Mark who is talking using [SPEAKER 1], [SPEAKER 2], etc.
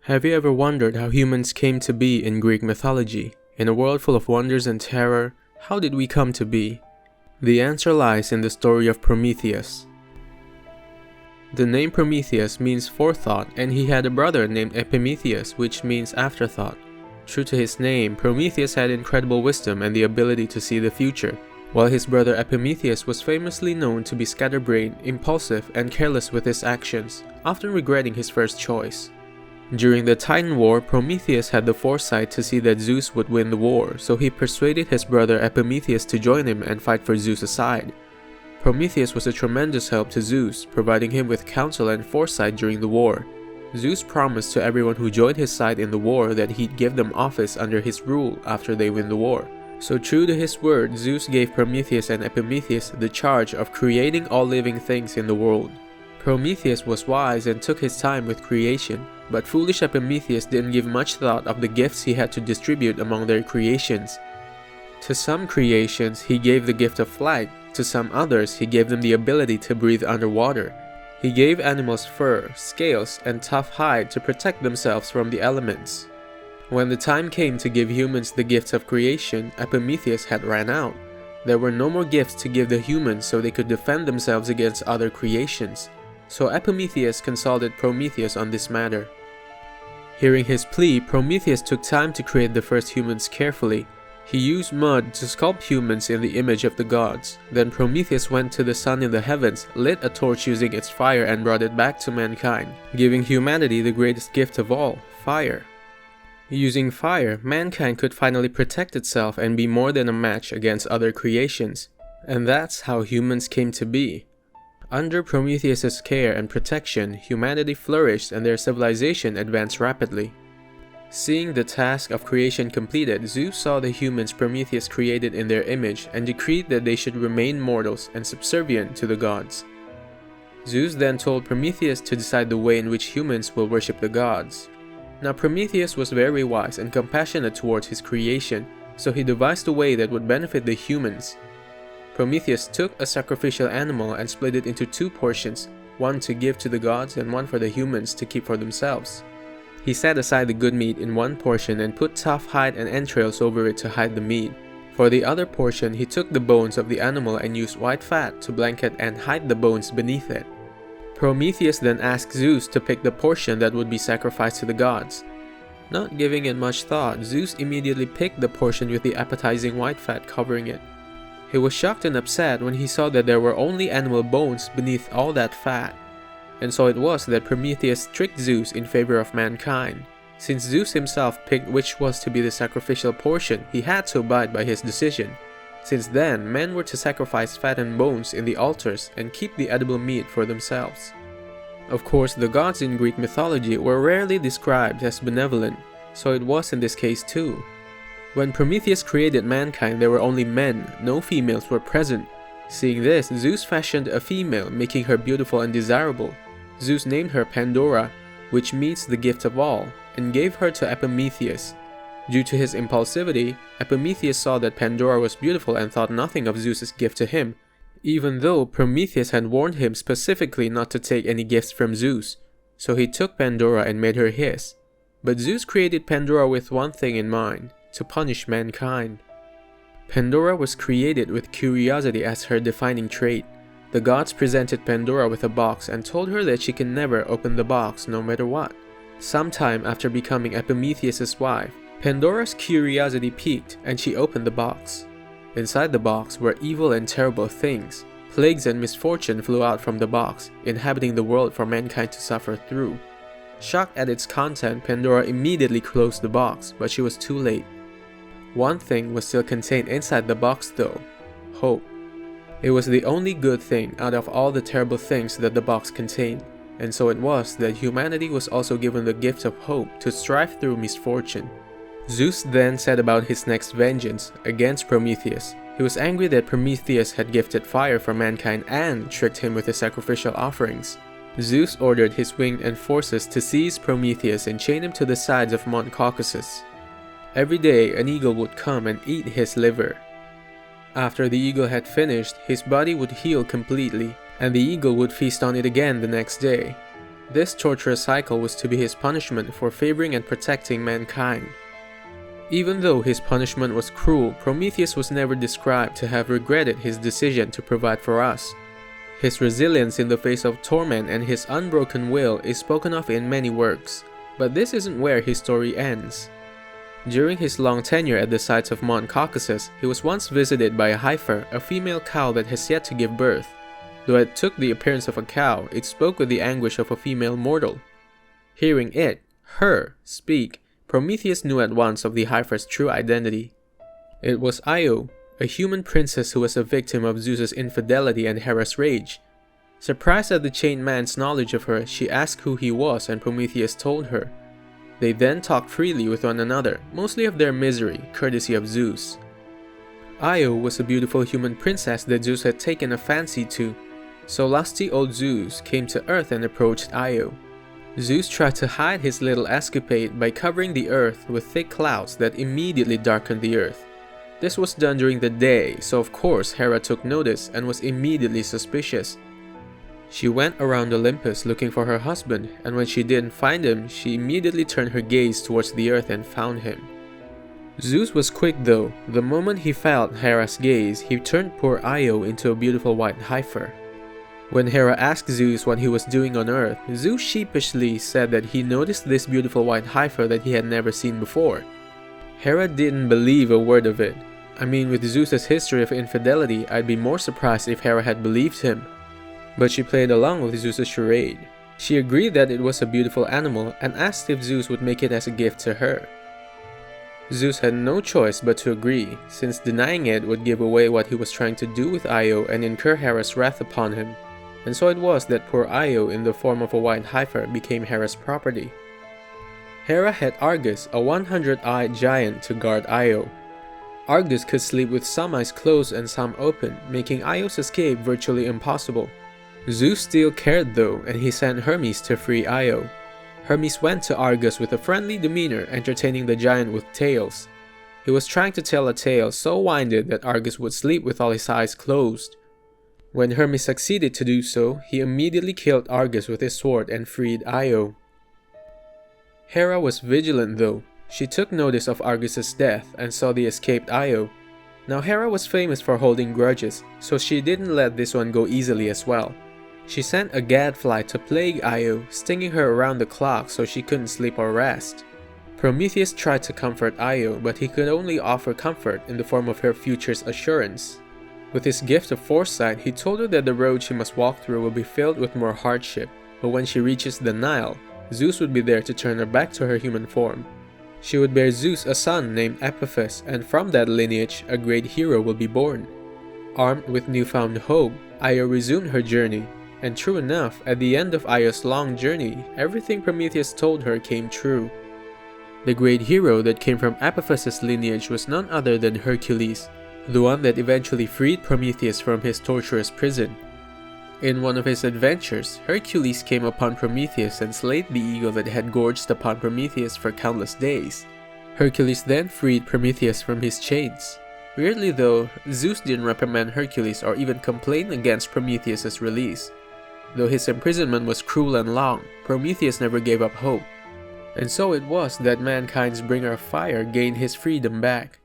[SPEAKER 1] Have you ever wondered how humans came to be in Greek mythology? In a world full of wonders and terror, how did we come to be? The answer lies in the story of Prometheus. The name Prometheus means forethought, and he had a brother named Epimetheus, which means afterthought. True to his name, Prometheus had incredible wisdom and the ability to see the future, while his brother Epimetheus was famously known to be scatterbrained, impulsive, and careless with his actions, often regretting his first choice. During the Titan War, Prometheus had the foresight to see that Zeus would win the war, so he persuaded his brother Epimetheus to join him and fight for Zeus' side. Prometheus was a tremendous help to Zeus, providing him with counsel and foresight during the war. Zeus promised to everyone who joined his side in the war that he'd give them office under his rule after they win the war. So true to his word, Zeus gave Prometheus and Epimetheus the charge of creating all living things in the world. Prometheus was wise and took his time with creation, but foolish Epimetheus didn't give much thought of the gifts he had to distribute among their creations. To some creations, he gave the gift of flight. To some others, he gave them the ability to breathe underwater. He gave animals fur, scales, and tough hide to protect themselves from the elements. When the time came to give humans the gifts of creation, Epimetheus had ran out. There were no more gifts to give the humans so they could defend themselves against other creations. So Epimetheus consulted Prometheus on this matter. Hearing his plea, Prometheus took time to create the first humans carefully. He used mud to sculpt humans in the image of the gods. Then Prometheus went to the sun in the heavens, lit a torch using its fire and brought it back to mankind, giving humanity the greatest gift of all, fire. Using fire, mankind could finally protect itself and be more than a match against other creations. And that's how humans came to be. Under Prometheus' care and protection, humanity flourished and their civilization advanced rapidly. Seeing the task of creation completed, Zeus saw the humans Prometheus created in their image and decreed that they should remain mortals and subservient to the gods. Zeus then told Prometheus to decide the way in which humans will worship the gods. Now Prometheus was very wise and compassionate towards his creation, so he devised a way that would benefit the humans. Prometheus took a sacrificial animal and split it into two portions, one to give to the gods and one for the humans to keep for themselves. He set aside the good meat in one portion and put tough hide and entrails over it to hide the meat. For the other portion, he took the bones of the animal and used white fat to blanket and hide the bones beneath it. Prometheus then asked Zeus to pick the portion that would be sacrificed to the gods. Not giving it much thought, Zeus immediately picked the portion with the appetizing white fat covering it. He was shocked and upset when he saw that there were only animal bones beneath all that fat. And so it was that Prometheus tricked Zeus in favor of mankind. Since Zeus himself picked which was to be the sacrificial portion, he had to abide by his decision. Since then, men were to sacrifice fat and bones in the altars and keep the edible meat for themselves. Of course, the gods in Greek mythology were rarely described as benevolent, so it was in this case too. When Prometheus created mankind, there were only men, no females were present. Seeing this, Zeus fashioned a female, making her beautiful and desirable. Zeus named her Pandora, which means the gift of all, and gave her to Epimetheus. Due to his impulsivity, Epimetheus saw that Pandora was beautiful and thought nothing of Zeus's gift to him, even though Prometheus had warned him specifically not to take any gifts from Zeus. So he took Pandora and made her his. But Zeus created Pandora with one thing in mind: to punish mankind. Pandora was created with curiosity as her defining trait. The gods presented Pandora with a box and told her that she can never open the box no matter what. Sometime after becoming Epimetheus' wife, Pandora's curiosity piqued and she opened the box. Inside the box were evil and terrible things. Plagues and misfortune flew out from the box, inhabiting the world for mankind to suffer through. Shocked at its content, Pandora immediately closed the box, but she was too late. One thing was still contained inside the box though: hope. It was the only good thing out of all the terrible things that the box contained, and so it was that humanity was also given the gift of hope to strive through misfortune. Zeus then set about his next vengeance against Prometheus. He was angry that Prometheus had gifted fire for mankind and tricked him with his sacrificial offerings. Zeus ordered his winged enforcers to seize Prometheus and chain him to the sides of Mount Caucasus. Every day, an eagle would come and eat his liver. After the eagle had finished, his body would heal completely, and the eagle would feast on it again the next day. This torturous cycle was to be his punishment for favoring and protecting mankind. Even though his punishment was cruel, Prometheus was never described to have regretted his decision to provide for us. His resilience in the face of torment and his unbroken will is spoken of in many works, but this isn't where his story ends. During his long tenure at the sites of Mount Caucasus, he was once visited by a heifer, a female cow that has yet to give birth. Though it took the appearance of a cow, it spoke with the anguish of a female mortal. Hearing it, her, speak, Prometheus knew at once of the heifer's true identity. It was Io, a human princess who was a victim of Zeus's infidelity and Hera's rage. Surprised at the chained man's knowledge of her, she asked who he was and Prometheus told her. They then talked freely with one another, mostly of their misery, courtesy of Zeus. Io was a beautiful human princess that Zeus had taken a fancy to, so lusty old Zeus came to Earth and approached Io. Zeus tried to hide his little escapade by covering the earth with thick clouds that immediately darkened the earth. This was done during the day, so of course Hera took notice and was immediately suspicious. She went around Olympus looking for her husband, and when she didn't find him, she immediately turned her gaze towards the earth and found him. Zeus was quick though. The moment he felt Hera's gaze, he turned poor Io into a beautiful white heifer. When Hera asked Zeus what he was doing on Earth, Zeus sheepishly said that he noticed this beautiful white heifer that he had never seen before. Hera didn't believe a word of it. I mean, with Zeus's history of infidelity, I'd be more surprised if Hera had believed him. But she played along with Zeus's charade. She agreed that it was a beautiful animal and asked if Zeus would make it as a gift to her. Zeus had no choice but to agree, since denying it would give away what he was trying to do with Io and incur Hera's wrath upon him. And so it was that poor Io in the form of a white heifer became Hera's property. Hera had Argus, a 100-eyed giant, to guard Io. Argus could sleep with some eyes closed and some open, making Io's escape virtually impossible. Zeus still cared though, and he sent Hermes to free Io. Hermes went to Argus with a friendly demeanor, entertaining the giant with tales. He was trying to tell a tale so winded that Argus would sleep with all his eyes closed. When Hermes succeeded to do so, he immediately killed Argus with his sword and freed Io. Hera was vigilant though. She took notice of Argus's death and saw the escaped Io. Now Hera was famous for holding grudges, so she didn't let this one go easily as well. She sent a gadfly to plague Io, stinging her around the clock so she couldn't sleep or rest. Prometheus tried to comfort Io, but he could only offer comfort in the form of her future's assurance. With his gift of foresight, he told her that the road she must walk through will be filled with more hardship, but when she reaches the Nile, Zeus would be there to turn her back to her human form. She would bear Zeus a son named Epiphus, and from that lineage, a great hero will be born. Armed with newfound hope, Io resumed her journey, and true enough, at the end of Io's long journey, everything Prometheus told her came true. The great hero that came from Epiphus's lineage was none other than Hercules, the one that eventually freed Prometheus from his torturous prison. In one of his adventures, Hercules came upon Prometheus and slayed the eagle that had gorged upon Prometheus for countless days. Hercules then freed Prometheus from his chains. Weirdly though, Zeus didn't reprimand Hercules or even complain against Prometheus's release. Though his imprisonment was cruel and long, Prometheus never gave up hope. And so it was that mankind's bringer of fire gained his freedom back.